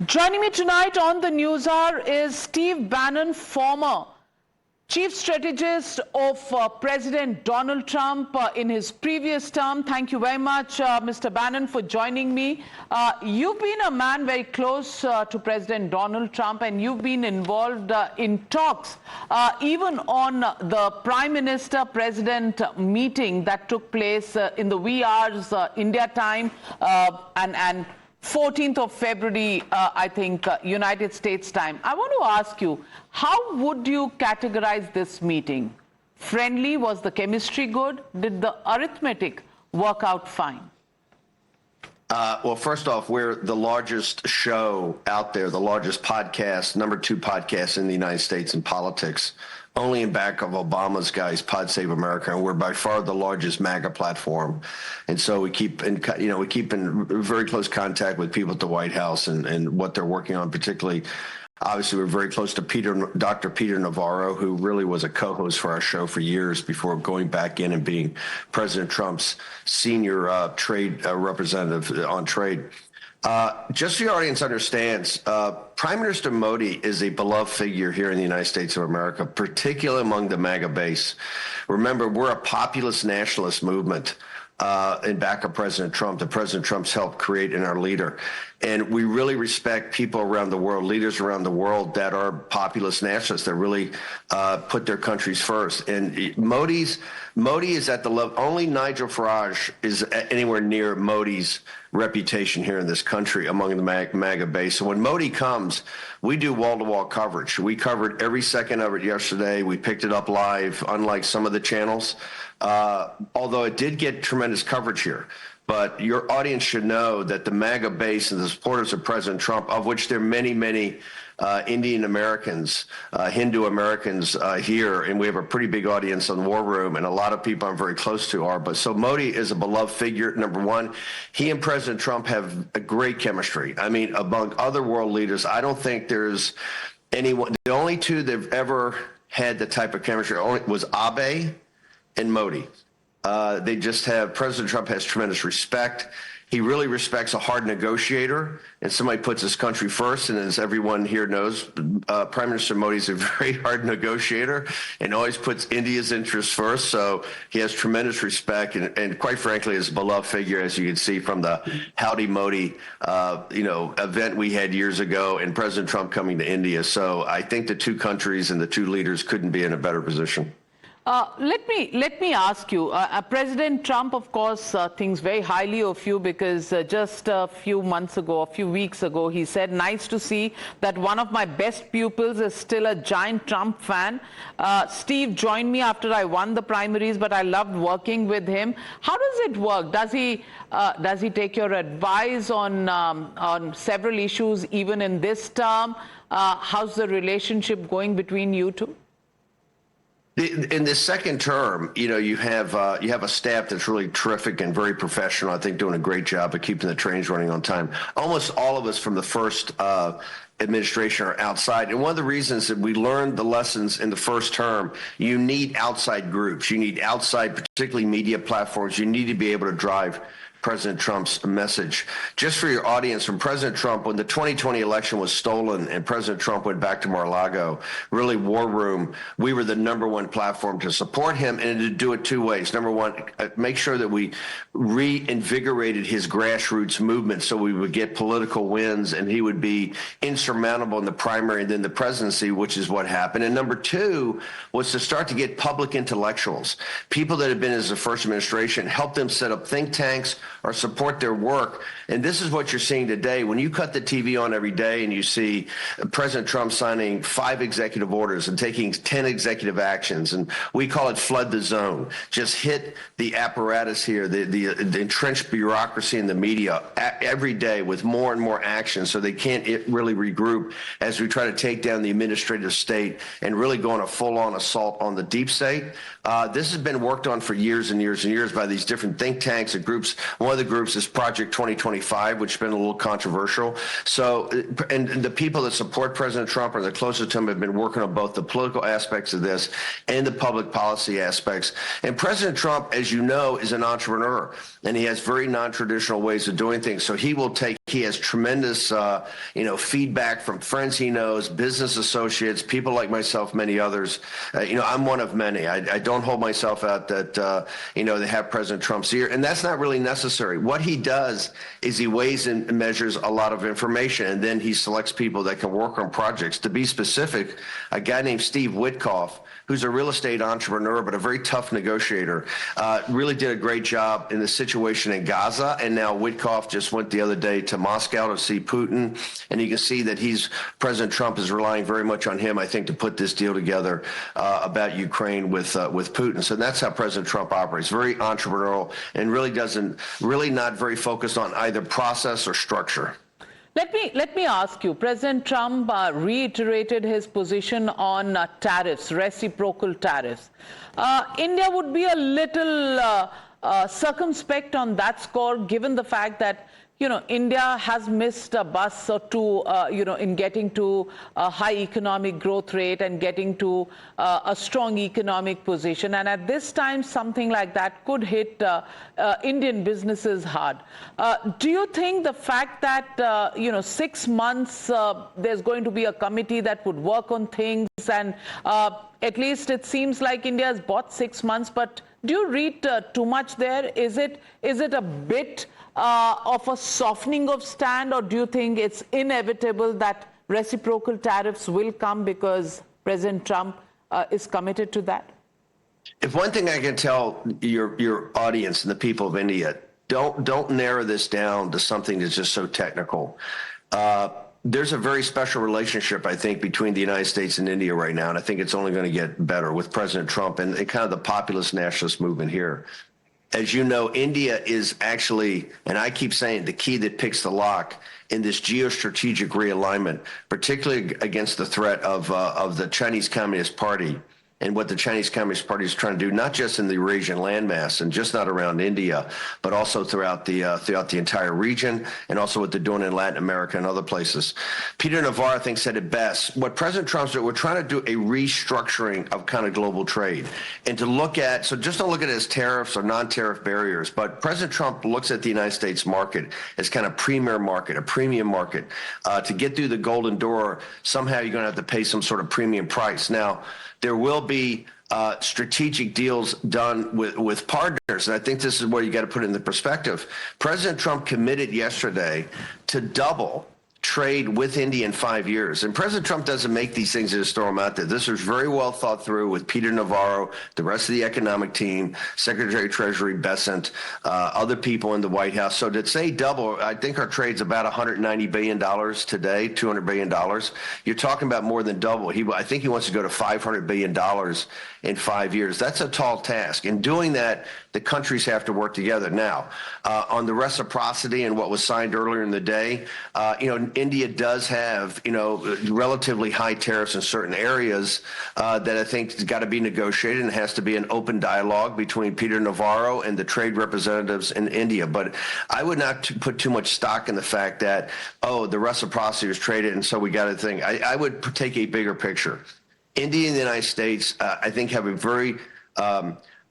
Joining me tonight on the Newshour is Steve Bannon, former chief strategist of President Donald Trump in his previous term. Thank you very much, Mr. Bannon, for joining me. You've been a man very close to President Donald Trump, and you've been involved in talks, even on the Prime Minister-President meeting that took place in the wee hours India time and 14th of February, I think, United States time. I want to ask you, how would you categorize this meeting? Friendly? Was the chemistry good? Did the arithmetic work out fine? Well, first off, we're the largest show out there, the largest podcast, #2 podcast in the United States in politics, only in back of Obama's guys, Pod Save America, and we're by far the largest MAGA platform. And so we keep in very close contact with people at the White House and what they're working on, particularly. Obviously, we're very close to Dr. Peter Navarro, who really was a co-host for our show for years before going back in and being President Trump's senior trade representative on trade. Just so your audience understands, Prime Minister Modi is a beloved figure here in the United States of America, particularly among the MAGA base. Remember, we're a populist nationalist movement in back of President Trump, that President Trump's helped create in our leader. And we really respect people around the world, leaders around the world that are populist nationalists, that really put their countries first. And Modi is at the level, only Nigel Farage is anywhere near Modi's reputation here in this country among the MAGA base. So when Modi comes, we do wall-to-wall coverage. We covered every second of it yesterday. We picked it up live, unlike some of the channels, although it did get tremendous coverage here. But your audience should know that the MAGA base and the supporters of President Trump, of which there are many, many Indian Americans, Hindu Americans here, and we have a pretty big audience on War Room, and a lot of people I'm very close to are. But so Modi is a beloved figure, number one. He and President Trump have a great chemistry. I mean, among other world leaders, I don't think there's anyone. The only two that have ever had the type of chemistry was Abe and Modi. They just have, President Trump has tremendous respect. He really respects a hard negotiator, and somebody puts his country first. And as everyone here knows, Prime Minister Modi is a very hard negotiator and always puts India's interests first. So he has tremendous respect, and quite frankly, is a beloved figure, as you can see from the Howdy Modi, event we had years ago, and President Trump coming to India. So I think the two countries and the two leaders couldn't be in a better position. Let me ask you, President Trump, of course, thinks very highly of you, because just a few weeks ago, he said, nice to see that one of my best pupils is still a giant Trump fan. Steve joined me after I won the primaries, but I loved working with him. How does it work? Does he take your advice on several issues, even in this term? How's the relationship going between you two? In this second term, you have a staff that's really terrific and very professional. I think doing a great job of keeping the trains running on time. Almost all of us from the first administration are outside. And one of the reasons that we learned the lessons in the first term, you need outside groups. You need outside, particularly media platforms. You need to be able to drive President Trump's message. Just for your audience, from President Trump, when the 2020 election was stolen and President Trump went back to Mar-a-Lago, really War Room, we were the #1 platform to support him, and to do it two ways. Number one, make sure that we reinvigorated his grassroots movement so we would get political wins and he would be insurmountable in the primary and then the presidency, which is what happened. And number two was to start to get public intellectuals, people that have been in the first administration, help them set up think tanks or support their work. And this is what you're seeing today. When you cut the TV on every day and you see President Trump signing 5 executive orders and taking 10 executive actions, and we call it flood the zone, just hit the apparatus here, the entrenched bureaucracy in the media every day with more and more action, so they can't really regroup as we try to take down the administrative state and really go on a full-on assault on the deep state. This has been worked on for years and years and years by these different think tanks and groups. One one of the groups is Project 2025, which has been a little controversial. So, and the people that support President Trump or the closest to him have been working on both the political aspects of this and the public policy aspects. And President Trump, as you know, is an entrepreneur, and he has very non-traditional ways of doing things. So he has tremendous, feedback from friends he knows, business associates, people like myself, many others. I'm one of many. I don't hold myself out that, they have President Trump's ear, and that's not really necessary. What he does is he weighs and measures a lot of information, and then he selects people that can work on projects. To be specific, a guy named Steve Witkoff, who's a real estate entrepreneur but a very tough negotiator, really did a great job in the situation in Gaza. And now Witkoff just went the other day to Moscow to see Putin, and you can see that President Trump is relying very much on him, I think, to put this deal together about Ukraine with Putin. So that's how President Trump operates, very entrepreneurial, and really not very focused on either process or structure. Let me ask you, President Trump reiterated his position on tariffs, reciprocal tariffs. India would be a little circumspect on that score, given the fact that India has missed a bus or two, in getting to a high economic growth rate and getting to a strong economic position. And at this time, something like that could hit Indian businesses hard. Do you think the fact that, 6 months, there's going to be a committee that would work on things, and at least it seems like India has bought 6 months, but do you read too much there? Is it a bit of a softening of stand, or do you think it's inevitable that reciprocal tariffs will come because President Trump is committed to that? If one thing I can tell your audience and the people of India, don't narrow this down to something that's just so technical. There's a very special relationship, I think, between the United States and India right now, and I think it's only going to get better with President Trump and kind of the populist nationalist movement here. As you know, India is actually, and I keep saying, the key that picks the lock in this geostrategic realignment, particularly against the threat of the Chinese Communist Party and what the Chinese Communist Party is trying to do, not just in the Eurasian landmass and just not around India, but also throughout the entire region, and also what they're doing in Latin America and other places. Peter Navarro, I think, said it best. What President Trump's doing, we're trying to do a restructuring of kind of global trade, and to look at, so just don't look at it as tariffs or non-tariff barriers, but President Trump looks at the United States market as kind of premier market, a premium market. To get through the golden door, somehow you're going to have to pay some sort of premium price. Now, there will be strategic deals done with partners, and I think this is where you got to put it in the perspective. President Trump committed yesterday to double trade with India in 5 years. And President Trump doesn't make these things and just throw them out there. This was very well thought through with Peter Navarro, the rest of the economic team, Secretary of Treasury Bessent, other people in the White House. So to say double, I think our trade's about $190 billion today, $200 billion. You're talking about more than double. I think he wants to go to $500 billion in 5 years. That's a tall task. In doing that, the countries have to work together. Now, on the reciprocity and what was signed earlier in the day, India does have, relatively high tariffs in certain areas that I think has got to be negotiated, and has to be an open dialogue between Peter Navarro and the trade representatives in India. But I would not put too much stock in the fact that, the reciprocity was traded, and so we got to think. I would take a bigger picture. India and the United States, I think, have a very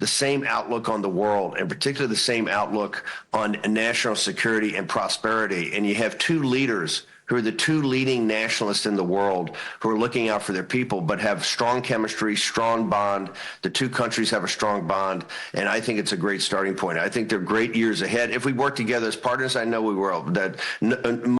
the same outlook on the world, and particularly the same outlook on national security and prosperity. And you have two leaders who are the two leading nationalists in the world, who are looking out for their people, but have strong chemistry, strong bond. The two countries have a strong bond, and I think it's a great starting point. I think they're great years ahead. If we work together as partners, I know we will.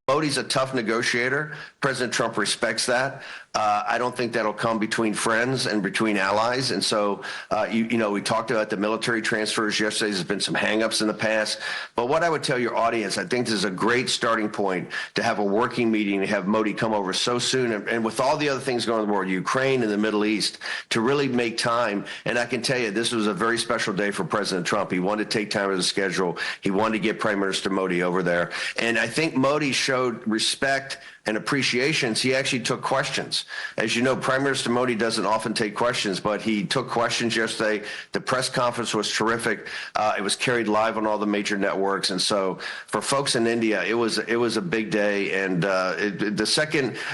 Modi's a tough negotiator. President Trump respects that. I don't think that'll come between friends and between allies. And so, we talked about the military transfers yesterday. There's been some hangups in the past. But what I would tell your audience, I think this is a great starting point to have a working meeting, to have Modi come over so soon. And with all the other things going on in the world, Ukraine and the Middle East, to really make time. And I can tell you, this was a very special day for President Trump. He wanted to take time out of the schedule. He wanted to get Prime Minister Modi over there. And I think Modi showed respect, and appreciations, he actually took questions. As you know, Prime Minister Modi doesn't often take questions, but he took questions yesterday. The press conference was terrific. It was carried live on all the major networks. And so for folks in India, it was a big day. And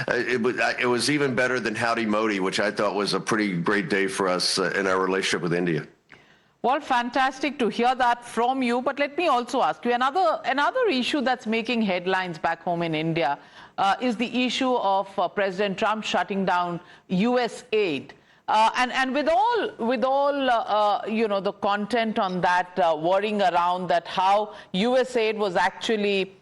it was even better than Howdy Modi, which I thought was a pretty great day for us in our relationship with India. Well, fantastic to hear that from you. But let me also ask you another issue that's making headlines back home in India is the issue of President Trump shutting down USAID. And with all the content on that worrying around that how USAID was actually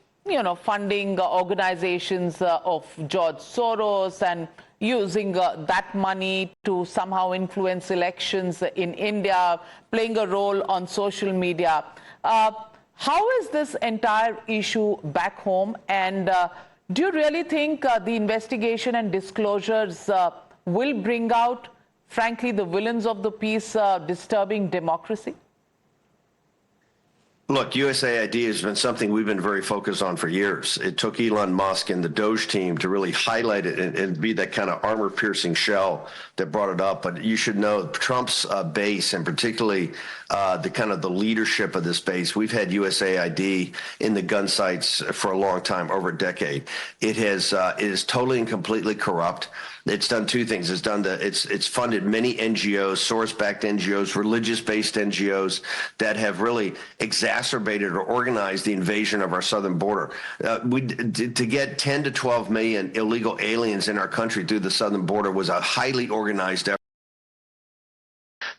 funding organizations of George Soros and using that money to somehow influence elections in India, playing a role on social media. How is this entire issue back home? And do you really think the investigation and disclosures will bring out, frankly, the villains of the piece disturbing democracy? Look, USAID has been something we've been very focused on for years. It took Elon Musk and the Doge team to really highlight it and be that kind of armor-piercing shell that brought it up. But you should know Trump's base, and particularly the leadership of this base, we've had USAID in the gun sites for a long time, over a decade. It is totally and completely corrupt. It's done two things. It's funded many NGOs, source-backed NGOs, religious-based NGOs that have really exacerbated or organized the invasion of our southern border. To get 10 to 12 million illegal aliens in our country through the southern border was a highly organized effort.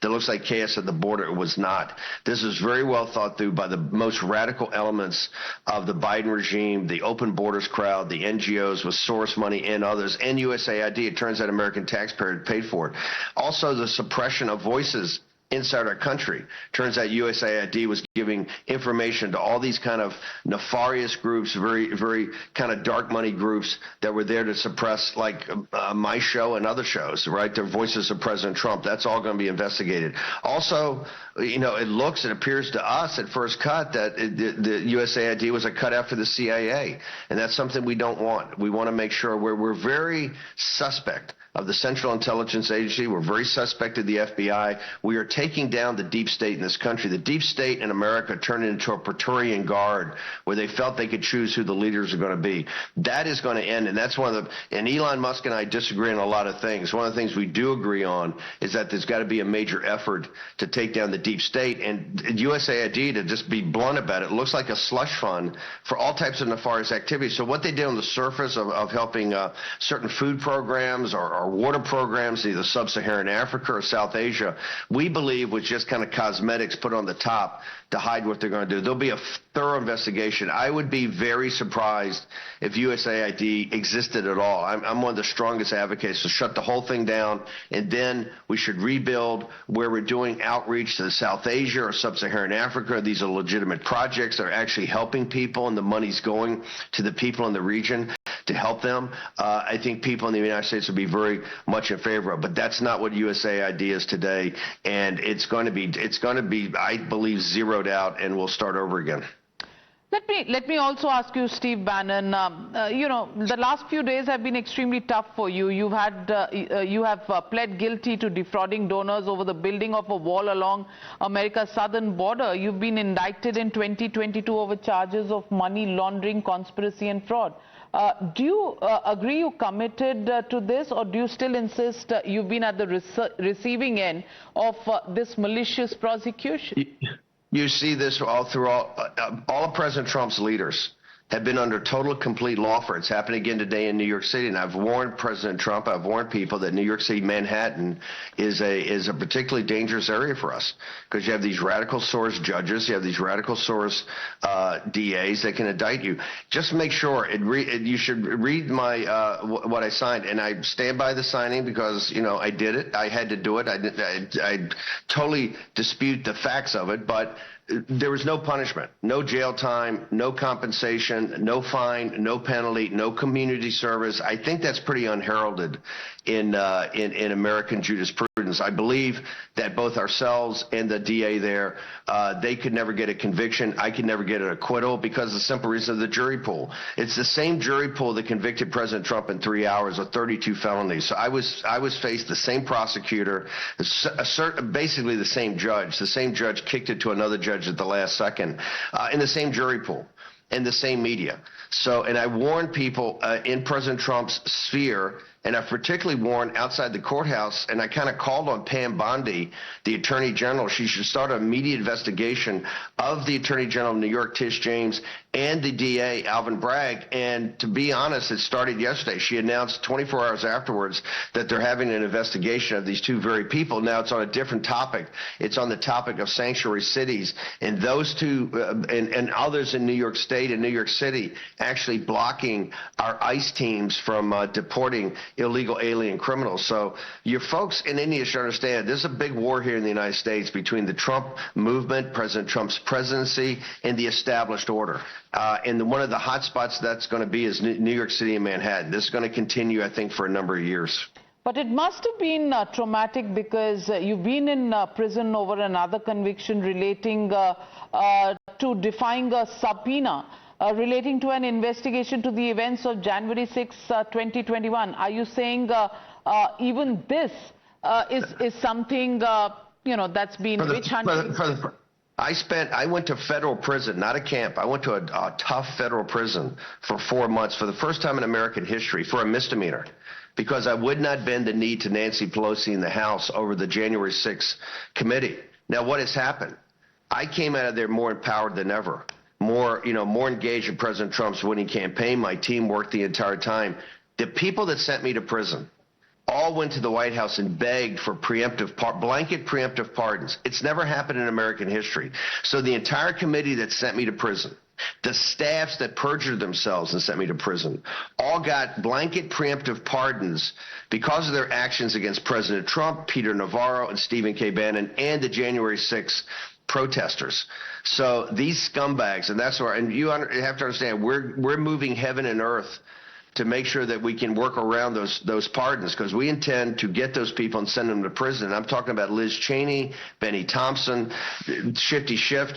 That looks like chaos at the border. It was not. This is very well thought through by the most radical elements of the Biden regime, the open borders crowd, the NGOs with source money and others, and USAID. It turns out American taxpayers paid for it. Also, the suppression of voices inside our country. Turns out USAID was giving information to all these kind of nefarious groups, very, very kind of dark money groups that were there to suppress, like my show and other shows, right? Their voices of President Trump. That's all going to be investigated. Also, it appears to us at first cut that the USAID was a cut after the CIA, and that's something we don't want. We want to make sure we're very suspect of the Central Intelligence Agency. We're very suspect of the FBI. We are taking down the deep state in this country. The deep state in America turned into a Praetorian Guard where they felt they could choose who the leaders are going to be. That is going to end, and that's and Elon Musk and I disagree on a lot of things. One of the things we do agree on is that there's got to be a major effort to take down the deep state, and USAID, to just be blunt about it, looks like a slush fund for all types of nefarious activities. So what they did on the surface of helping certain food programs or water programs, either sub-Saharan Africa or South Asia, we believe was just kind of cosmetics put on the top to hide what they're going to do. There'll be a thorough investigation. I would be very surprised if USAID existed at all. I'm one of the strongest advocates to shut the whole thing down, and then we should rebuild where we're doing outreach to South Asia or sub-Saharan Africa. These are legitimate projects that are actually helping people, and the money's going to the people in the region to help them. I think people in the United States would be very much in favor of, but that's not what USAID is today, and it's going to be, I believe, zeroed out, and we'll start over again. Let me also ask you, Steve Bannon. The last few days have been extremely tough for you. You have pled guilty to defrauding donors over the building of a wall along America's southern border. You've been indicted in 2022 over charges of money laundering, conspiracy, and fraud. Do you agree you committed to this, or do you still insist you've been at the receiving end of this malicious prosecution? You see this all of President Trump's leaders have been under total, complete lawfare. It's happening again today in New York City, and I've warned President Trump, I've warned people that New York City, Manhattan is a particularly dangerous area for us, because you have these radical source judges, you have these radical source DAs that can indict you. Just make sure, you should read my what I signed, and I stand by the signing because, I did it. I had to do it. I totally dispute the facts of it, but there was no punishment, no jail time, no compensation, no fine, no penalty, no community service. I think that's pretty unheralded in American jurisprudence. pardons. I believe that both ourselves and the DA there, they could never get a conviction. I could never get an acquittal because of the simple reason of the jury pool. It's the same jury pool that convicted President Trump in 3 hours of 32 felonies. So I was faced the same prosecutor, basically the same judge. The same judge kicked it to another judge at the last second, in the same jury pool and the same media. So, and I warned people in President Trump's sphere, and I particularly warned outside the courthouse, and I kind of called on Pam Bondi, the Attorney General. She should start an immediate investigation of the Attorney General of New York, Tish James, and the DA, Alvin Bragg. And to be honest, it started yesterday. She announced 24 hours afterwards that they're having an investigation of these two very people. Now it's on a different topic. It's on the topic of sanctuary cities, and those two and others in New York State and New York City actually blocking our ICE teams from deporting illegal alien criminals. So your folks in India should understand there's a big war here in the United States between the Trump movement, President Trump's presidency, and the established order. And one of the hot spots that's going to be is New York City and Manhattan. This is going to continue, I think, for a number of years. But it must have been traumatic because you've been in prison over another conviction relating to defying a subpoena relating to an investigation to the events of January 6, 2021. Are you saying even this is something, that's been witch hunting? I went to federal prison, not a camp. I went to a tough federal prison for 4 months for the first time in American history for a misdemeanor, because I would not bend the knee to Nancy Pelosi in the House over the January 6th committee. Now, what has happened? I came out of there more empowered than ever, more engaged in President Trump's winning campaign. My team worked the entire time. The people that sent me to prison all went to the White House and begged for blanket preemptive pardons. It's never happened in American history. So the entire committee that sent me to prison, the staffs that perjured themselves and sent me to prison, all got blanket preemptive pardons because of their actions against President Trump, Peter Navarro, and Stephen K. Bannon, and the January 6th protesters. So these scumbags, and that's where, and you have to understand, we're moving heaven and earth to make sure that we can work around those pardons, because we intend to get those people and send them to prison. I'm talking about Liz Cheney, Benny Thompson, Shifty Schiff,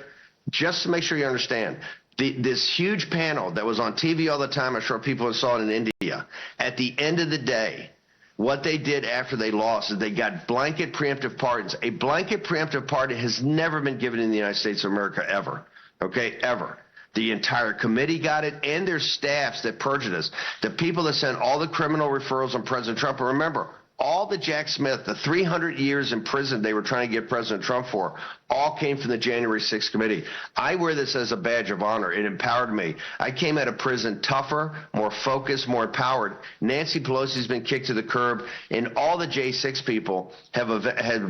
just to make sure you understand. This huge panel that was on TV all the time, I'm sure people saw it in India, at the end of the day, what they did after they lost is they got blanket preemptive pardons. A blanket preemptive pardon has never been given in the United States of America, ever. Okay, ever. The entire committee got it, and their staffs that perjured us. The people that sent all the criminal referrals on President Trump. And remember, all the Jack Smith, the 300 years in prison they were trying to get President Trump for, all came from the January 6th committee. I wear this as a badge of honor. It empowered me. I came out of prison tougher, more focused, more empowered. Nancy Pelosi's been kicked to the curb, and all the J6 people have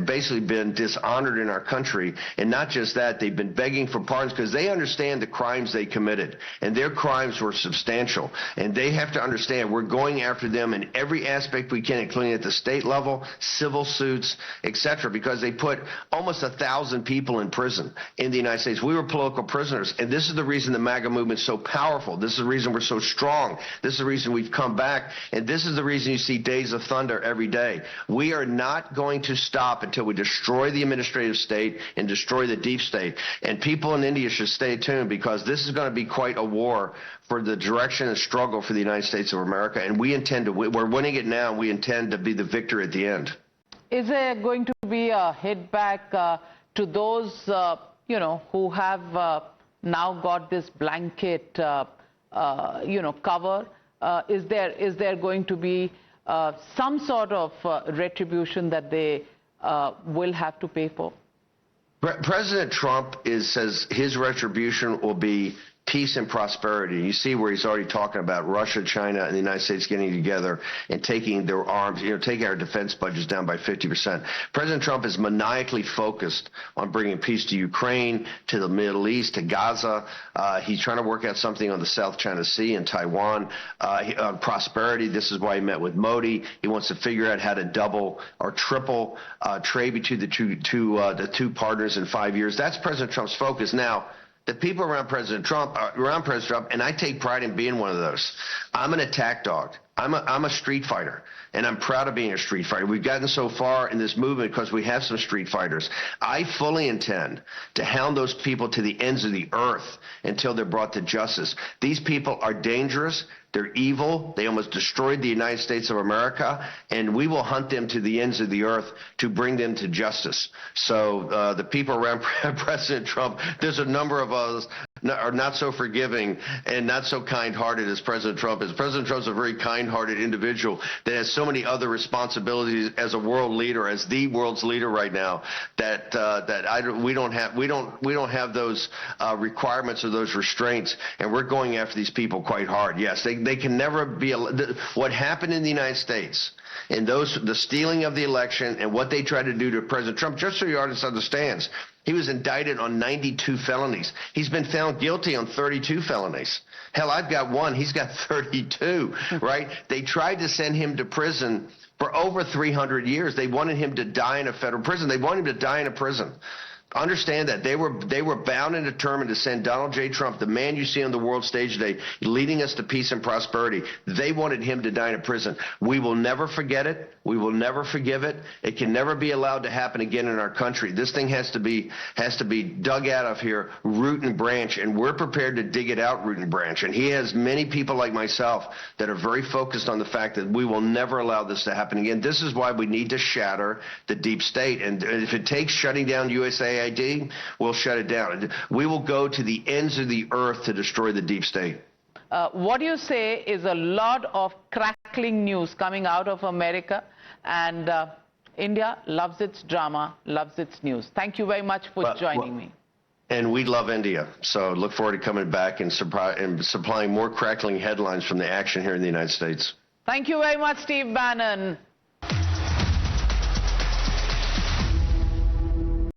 basically been dishonored in our country. And not just that, they've been begging for pardons because they understand the crimes they committed, and their crimes were substantial. And they have to understand we're going after them in every aspect we can, including at the state level, civil suits, etc., because they put almost 1,000 people in prison in the United States. We were political prisoners, and this is the reason the MAGA movement is so powerful. This is the reason we're so strong. This is the reason we've come back, and this is the reason you see Days of Thunder every day. We are not going to stop until we destroy the administrative state and destroy the deep state, and people in India should stay tuned, because this is going to be quite a war for the direction and struggle for the United States of America, and we intend to win. We're winning it now, and we intend to be the victor at the end. Is there going to be a hit back to those, who have now got this blanket, cover? Is there going to be some sort of retribution that they will have to pay for? President Trump says his retribution will be peace and prosperity. You see where he's already talking about Russia, China, and the United States getting together and taking their arms, taking our defense budgets down by 50%. President Trump is maniacally focused on bringing peace to Ukraine, to the Middle East, to Gaza. He's trying to work out something on the South China Sea and Taiwan. On prosperity, this is why he met with Modi. He wants to figure out how to double or triple trade between the two partners in 5 years. That's President Trump's focus. Now, the people around President Trump, and I take pride in being one of those. I'm an attack dog. I'm a street fighter, and I'm proud of being a street fighter. We've gotten so far in this movement because we have some street fighters. I fully intend to hound those people to the ends of the earth until they're brought to justice. These people are dangerous. They're evil. They almost destroyed the United States of America, and we will hunt them to the ends of the earth to bring them to justice. So the people around President Trump, there's a number of us are not so forgiving and not so kind-hearted as President Trump is. President Trump's a very kind-hearted individual that has so many other responsibilities as a world leader, as the world's leader right now, that we don't have those requirements or those restraints, and we're going after these people quite hard. Yes, they can never be what happened in the United States. And the stealing of the election and what they tried to do to President Trump, just so your audience understands, he was indicted on 92 felonies. He's been found guilty on 32 felonies. Hell, I've got one. He's got 32, right? They tried to send him to prison for over 300 years. They wanted him to die in a federal prison. They wanted him to die in a prison. Understand that they were bound and determined to send Donald J. Trump, the man you see on the world stage today, leading us to peace and prosperity. They wanted him to die in a prison. We will never forget it. We will never forgive it. It can never be allowed to happen again in our country. This thing has to be dug out of here, root and branch, and we're prepared to dig it out, root and branch. And he has many people like myself that are very focused on the fact that we will never allow this to happen again. This is why we need to shatter the deep state. And if it takes shutting down USAID, we'll shut it down. We will go to the ends of the earth to destroy the deep state. What you say is a lot of crackling news coming out of America, and India loves its drama, loves its news. Thank you very much for joining me. And we love India, so look forward to coming back and supplying more crackling headlines from the action here in the United States. Thank you very much, Steve Bannon.